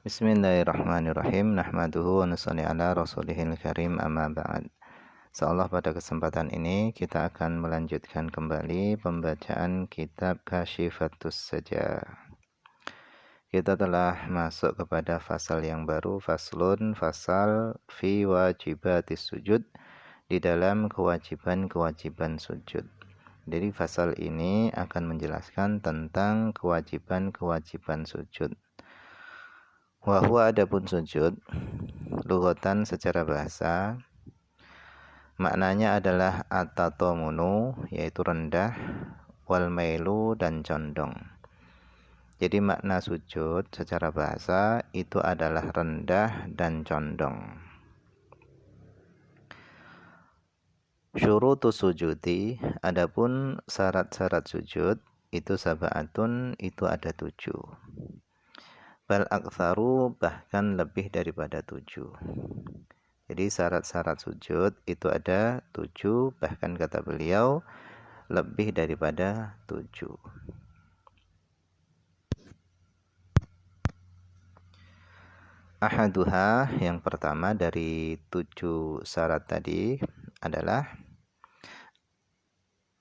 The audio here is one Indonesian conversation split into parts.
Bismillahirrahmanirrahim. Nahmaduhu wa nusalli ala rasulihil karim, amma ba'd. Insyaallah pada kesempatan ini kita akan melanjutkan kembali pembacaan kitab Kasyifatus Saja. Kita telah masuk kepada fasal yang baru, fasal fi wajibatis sujud, di dalam kewajiban-kewajiban sujud. Jadi fasal ini akan menjelaskan tentang kewajiban-kewajiban sujud. Wa huwa adapun sujud lughatan secara bahasa maknanya adalah at-tatamunu, yaitu rendah, wal mailu, dan condong. Jadi makna sujud secara bahasa itu adalah rendah dan condong. Syurutus sujudi, adapun syarat-syarat sujud itu sab'atun, itu ada 7. Bal aktsaru, bahkan lebih daripada 7. Jadi syarat-syarat sujud itu ada 7, bahkan kata beliau lebih daripada 7. Ahaduha, yang pertama dari 7 syarat tadi adalah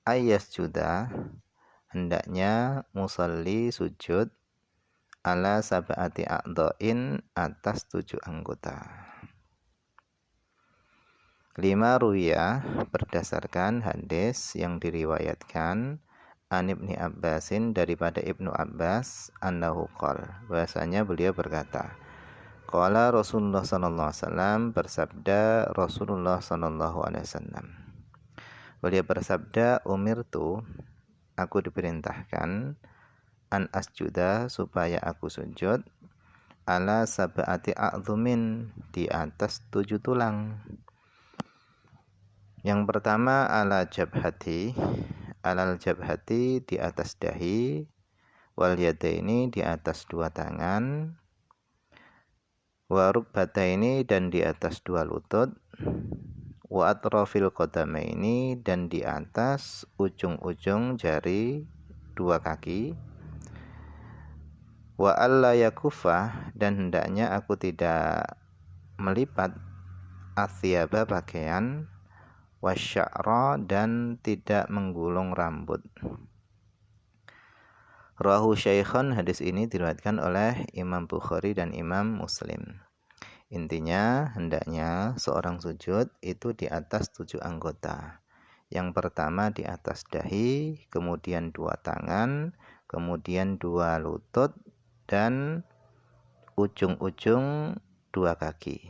ayyasjuda, hendaknya musalli sujud ala sab'ati a'dha'in, atas 7 anggota. 5 ruya, berdasarkan hadis yang diriwayatkan an Ibni Abbasin, daripada Ibnu Abbas, annahu qala, bahasanya beliau berkata, qala Rasulullah sallallahu alaihi wasallam, bersabda Rasulullah sallallahu alaihi wasallam. Beliau bersabda, umirtu, aku diperintahkan, an asjuda, supaya aku sujud, ala sab'ati a'dhumin, di atas 7 tulang. Yang pertama alal jabhati, di atas dahi, wal yadaini, di atas 2 tangan, wa rukbataini, dan di atas 2 lutut, wa atrafil qadamaini, dan di atas ujung-ujung jari 2 kaki, wa alla yakufa, dan hendaknya aku tidak melipat athyaba, pakaian, wasya'ra, dan tidak menggulung rambut. Rawahu Syaikhun, hadis ini diriwayatkan oleh Imam Bukhari dan Imam Muslim. Intinya hendaknya seorang sujud itu di atas 7 anggota. Yang pertama di atas dahi, kemudian 2 tangan, kemudian 2 lutut, dan ujung-ujung 2 kaki.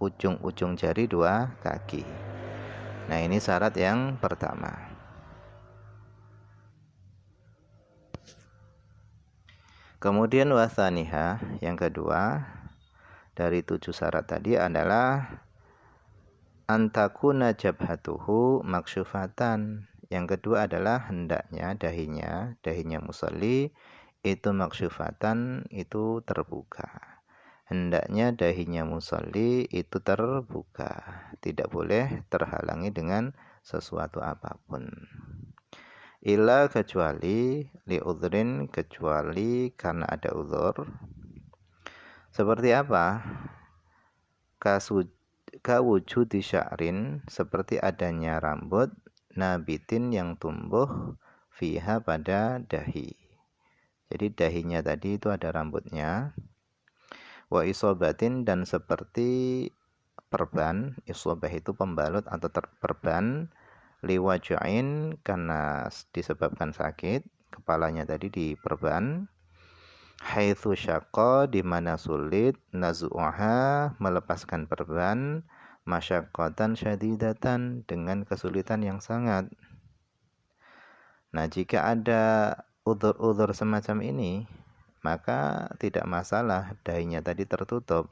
Ujung-ujung jari 2 kaki. Nah, ini syarat yang pertama. Kemudian wasaniha, yang kedua dari 7 syarat tadi adalah antakuna jabhatuhu maksyufatan. Yang kedua adalah hendaknya dahinya musalli itu maksyufatan, itu terbuka. Hendaknya dahinya musalli itu terbuka, tidak boleh terhalangi dengan sesuatu apapun. Illa, kecuali, li'udhrin, kecuali karena ada uzur. Seperti apa? Kawujudi sya'rin, seperti adanya rambut, nabitin, yang tumbuh, fiha, pada dahi. Jadi dahinya tadi itu ada rambutnya. Wa isobatin, dan seperti perban, isobah itu pembalut atau perban, liwaju'in, karena disebabkan sakit, kepalanya tadi diperban, haitsu syaqqa, di mana sulit, nazu'uha, melepaskan perban, masyaqqatan syadidatan, dengan kesulitan yang sangat. Nah, jika ada udzur-udzur semacam ini, maka tidak masalah dahinya tadi tertutup.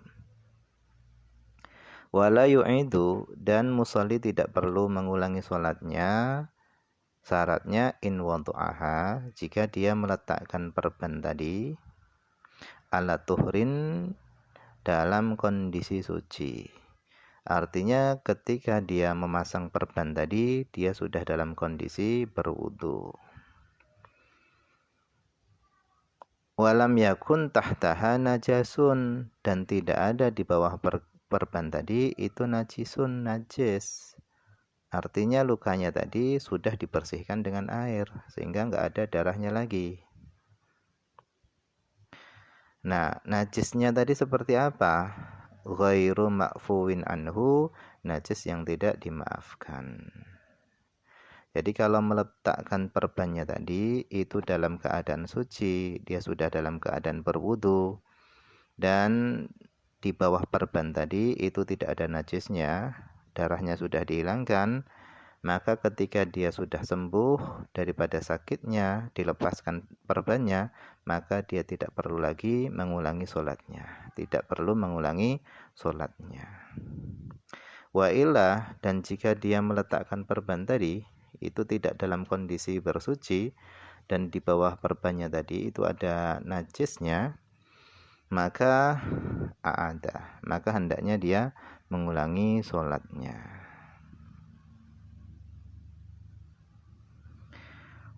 Wala yu'idu, dan musalli tidak perlu mengulangi salatnya. Syaratnya in wadu'aha, jika dia meletakkan perban tadi ala tuhrin, dalam kondisi suci. Artinya ketika dia memasang perban tadi, dia sudah dalam kondisi berwudu. Walam yakun tahtaha najasun, dan tidak ada di bawah perban tadi itu najisun, najis. Artinya lukanya tadi sudah dibersihkan dengan air sehingga nggak ada darahnya lagi. Nah, najisnya tadi seperti apa? Ghairu ma'fuwin anhu, najis yang tidak dimaafkan. Jadi kalau meletakkan perbannya tadi itu dalam keadaan suci, dia sudah dalam keadaan berwudu, dan di bawah perban tadi itu tidak ada najisnya, darahnya sudah dihilangkan, maka ketika dia sudah sembuh daripada sakitnya, dilepaskan perbannya, maka dia tidak perlu lagi mengulangi sholatnya. Tidak perlu mengulangi sholatnya. Wa illa, dan jika dia meletakkan perban tadi, itu tidak dalam kondisi bersuci, dan di bawah perbannya tadi itu ada najisnya, maka maka hendaknya dia mengulangi sholatnya.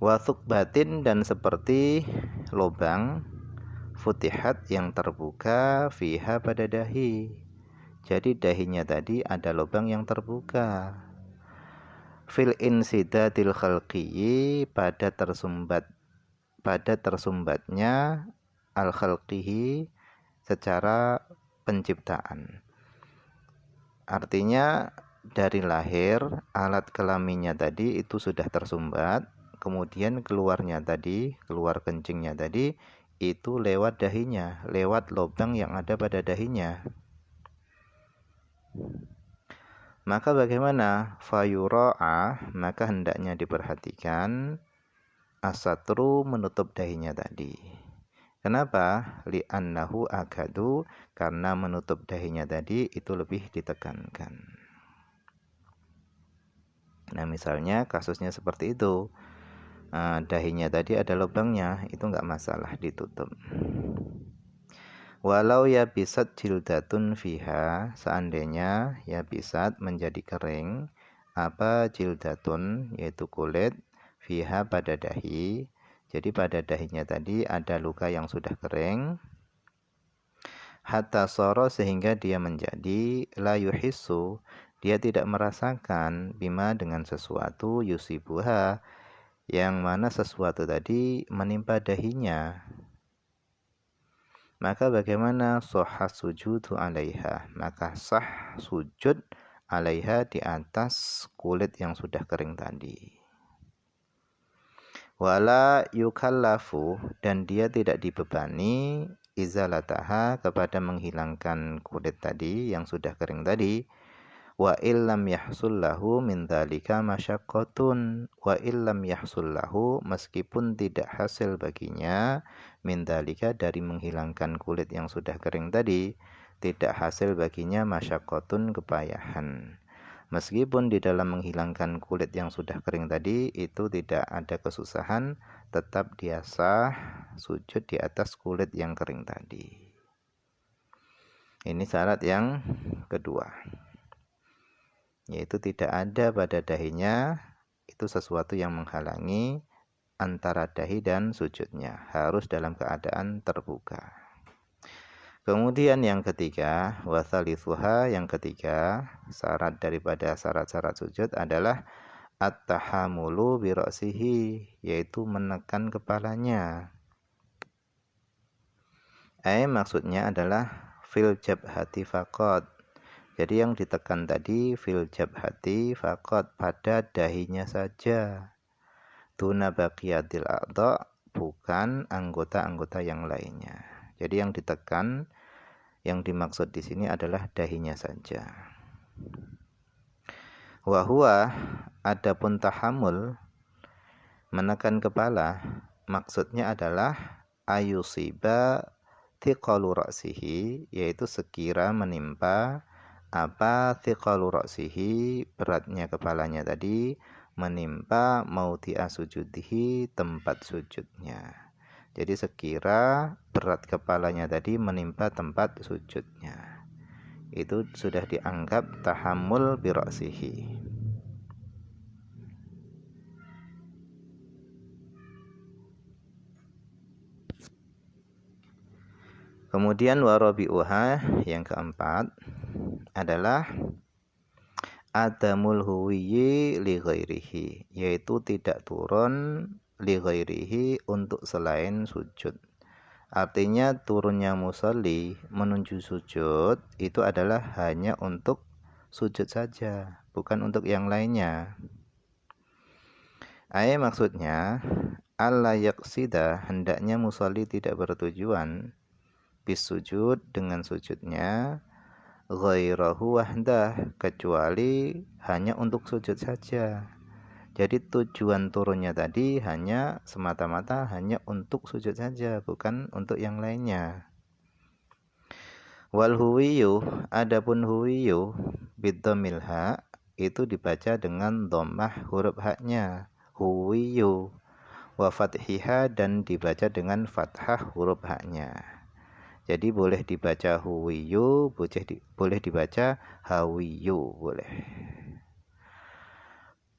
Wa thukbatin, dan seperti lubang futihat yang terbuka fiha pada dahi. Jadi dahinya tadi ada lubang yang terbuka. Fil insidatil khalqiyyi, pada tersumbatnya al khalqihi secara penciptaan. Artinya dari lahir alat kelaminnya tadi itu sudah tersumbat, kemudian keluar kencingnya tadi itu lewat dahinya, lewat lubang yang ada pada dahinya. Maka bagaimana? Fayura'a, maka hendaknya diperhatikan asatru, menutup dahinya tadi. Kenapa? Li'annahu akadu, karena menutup dahinya tadi itu lebih ditekankan. Nah, misalnya kasusnya seperti itu, dahinya tadi ada lubangnya, itu enggak masalah ditutup. Walau ya bisat jildatun fiha, seandainya ya bisat menjadi kering, apa jildatun, yaitu kulit, fiha pada dahi, jadi pada dahinya tadi ada luka yang sudah kering, hatta soro, sehingga dia menjadi la yuhissu, dia tidak merasakan, bima, dengan sesuatu, yusibuha, yang mana sesuatu tadi menimpa dahinya. Maka bagaimana? Sahha sujudu alaiha, maka sah sujud alaiha, di atas kulit yang sudah kering tadi. Wala yukallafu, dan dia tidak dibebani izalataha, kepada menghilangkan kulit tadi yang sudah kering tadi. Wa illam yahsul lahu min dzalika masyaqqatun, wa illam yahsul lahu, meskipun tidak hasil baginya, min dzalika, dari menghilangkan kulit yang sudah kering tadi, tidak hasil baginya masyaqqatun, kepayahan. Meskipun di dalam menghilangkan kulit yang sudah kering tadi itu tidak ada kesusahan, tetap dia sah sujud di atas kulit yang kering tadi. Ini syarat yang kedua, yaitu tidak ada pada dahinya itu sesuatu yang menghalangi antara dahi dan sujudnya, harus dalam keadaan terbuka. Kemudian yang ketiga, wasalithuha, yang ketiga, syarat daripada syarat-syarat sujud adalah at-tahamulu bi ra'sihi, yaitu menekan kepalanya. Maksudnya adalah fil jabhati faqat. Jadi yang ditekan tadi fil jabhati faqat, pada dahinya saja. Duna baqiyatil a'dha, bukan anggota-anggota yang lainnya. Jadi yang ditekan, yang dimaksud di sini adalah dahinya saja. Wa huwa, adapun tahammul, menekan kepala, maksudnya adalah ayusiba thiqalu ra'sihi, yaitu sekira menimpa apa thiqalu ra'sihi, beratnya kepalanya tadi, menimpa mauti'a sujudihi, tempat sujudnya. Jadi sekira berat kepalanya tadi menimpa tempat sujudnya, itu sudah dianggap tahammul bi ra'sihi. Kemudian warabi'uha yang keempat adalah adamul huwiyyi li ghairihi, yaitu tidak turun li ghairihi untuk selain sujud. Artinya turunnya musalli menuju sujud itu adalah hanya untuk sujud saja, bukan untuk yang lainnya. Maksudnya alla yaqsida, hendaknya musalli tidak bertujuan bis sujud dengan sujudnya ghairahu wahdah, kecuali hanya untuk sujud saja. Jadi tujuan turunnya tadi hanya semata-mata hanya untuk sujud saja, bukan untuk yang lainnya. Wal huwiyu, adapun huwiyu bidhammil ha itu dibaca dengan dhammah huruf haknya, huwiyu, wa fathiha, dan dibaca dengan fathah huruf haknya. Jadi boleh dibaca huwiyu, boleh dibaca hawiyu, boleh.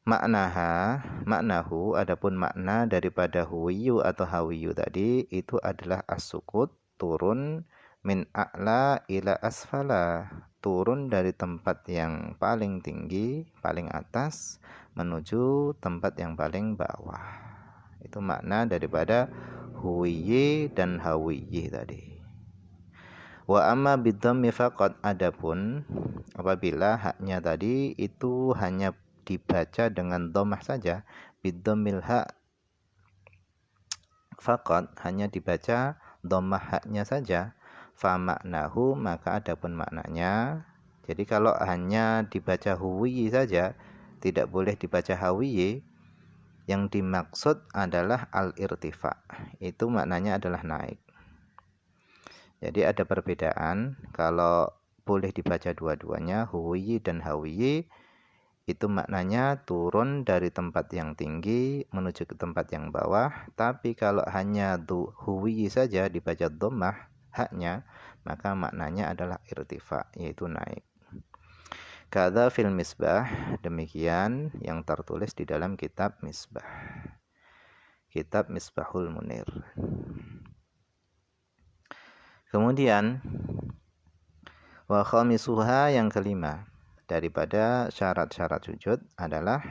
Maknahu, adapun makna daripada huwiyu atau hawiyu tadi itu adalah as-sukut, turun, min a'la ila asfala, turun dari tempat yang paling tinggi, paling atas, menuju tempat yang paling bawah. Itu makna daripada huwiyi dan hawiyi tadi. Wa amma bidhammi faqat, adapun apabila haknya tadi itu hanya dibaca dengan dhammah saja, bidhammil ha faqat, hanya dibaca dhammah haknya saja, fa maknahu, maka adapun maknanya, jadi kalau hanya dibaca huwiyi saja, tidak boleh dibaca hawiyi, yang dimaksud adalah al-irtifa, itu maknanya adalah naik. Jadi ada perbedaan, kalau boleh dibaca dua-duanya, huwiyi dan hawiyi, itu maknanya turun dari tempat yang tinggi menuju ke tempat yang bawah. Tapi kalau hanya huwiyi saja dibaca dhammah haknya, maka maknanya adalah irtifa, yaitu naik. Kadza fil misbah, demikian yang tertulis di dalam kitab Misbah, kitab Misbahul Munir. Kemudian wa khamisuha, yang kelima daripada syarat-syarat sujud adalah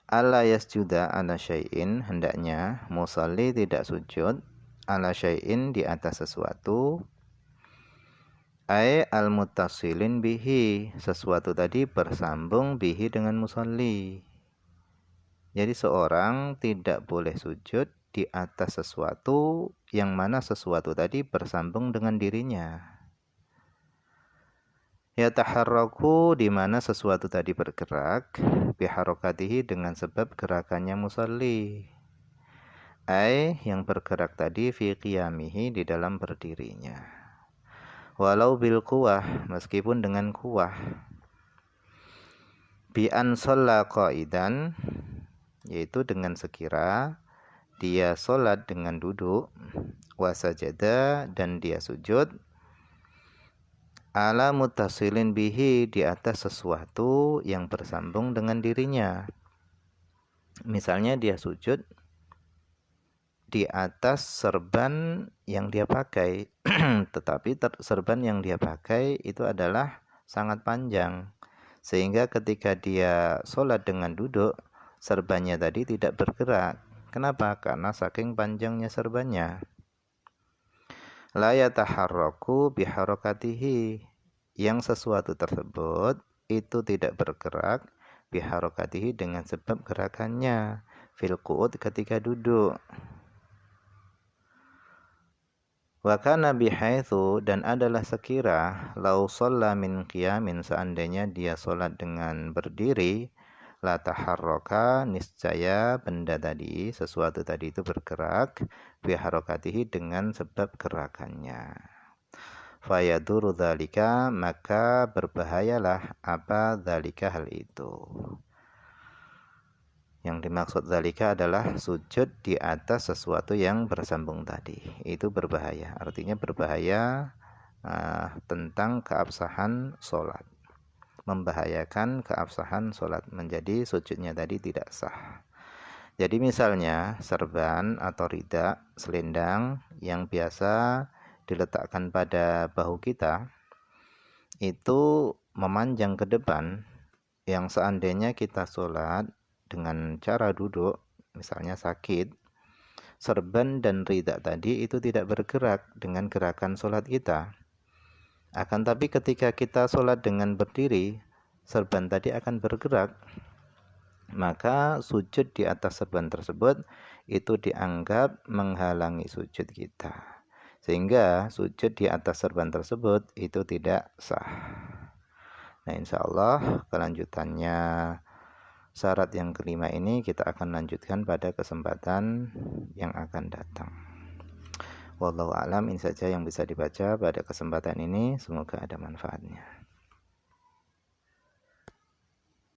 alla yasjuda ala syai'in, hendaknya musalli tidak sujud ala syai'in, di atas sesuatu, al-muttasilin bihi, sesuatu tadi bersambung bihi dengan musalli. Jadi seorang tidak boleh sujud di atas sesuatu yang mana sesuatu tadi bersambung dengan dirinya. Yataharraku, di mana sesuatu tadi bergerak, biharokatihi, dengan sebab gerakannya musalli. Yang bergerak tadi fi qiyamihi, di dalam berdirinya. Walau bil quwah, meskipun dengan kuwah. Bi an shalla qaidan, yaitu dengan sekira dia sholat dengan duduk, wasajada, dan dia sujud, ala muttasilin bihi, di atas sesuatu yang bersambung dengan dirinya. Misalnya dia sujud di atas serban yang dia pakai, tetapi serban yang dia pakai itu adalah sangat panjang, sehingga ketika dia sholat dengan duduk, serbannya tadi tidak bergerak. Kenapa? Karena saking panjangnya serbannya. La yataharraku biharokatihi, yang sesuatu tersebut itu tidak bergerak biharokatihi, dengan sebab gerakannya, fil qu'ud, ketika duduk. Wa kana bihaitsu, dan adalah sekira, lau shalla min qiyamin, seandainya dia sholat dengan berdiri, la taharraka, niscaya benda tadi, sesuatu tadi itu bergerak, biharokatihi, dengan sebab gerakannya. Fayaduru dzalika, maka berbahayalah apa dzalika, hal itu. Yang dimaksud dzalika adalah sujud di atas sesuatu yang bersambung tadi. Itu berbahaya, artinya berbahaya tentang keabsahan sholat, membahayakan keabsahan sholat, menjadi sujudnya tadi tidak sah. Jadi misalnya serban atau rida, selendang yang biasa diletakkan pada bahu kita itu memanjang ke depan, yang seandainya kita sholat dengan cara duduk, misalnya sakit, serban dan rida tadi itu tidak bergerak dengan gerakan sholat kita. Akan tapi ketika kita sholat dengan berdiri, serban tadi akan bergerak. Maka sujud di atas serban tersebut itu dianggap menghalangi sujud kita. Sehingga sujud di atas serban tersebut itu tidak sah. Nah, insya Allah kelanjutannya syarat yang kelima ini kita akan lanjutkan pada kesempatan yang akan datang. Wallahu a'lam, ini saja yang bisa dibaca pada kesempatan ini. Semoga ada manfaatnya.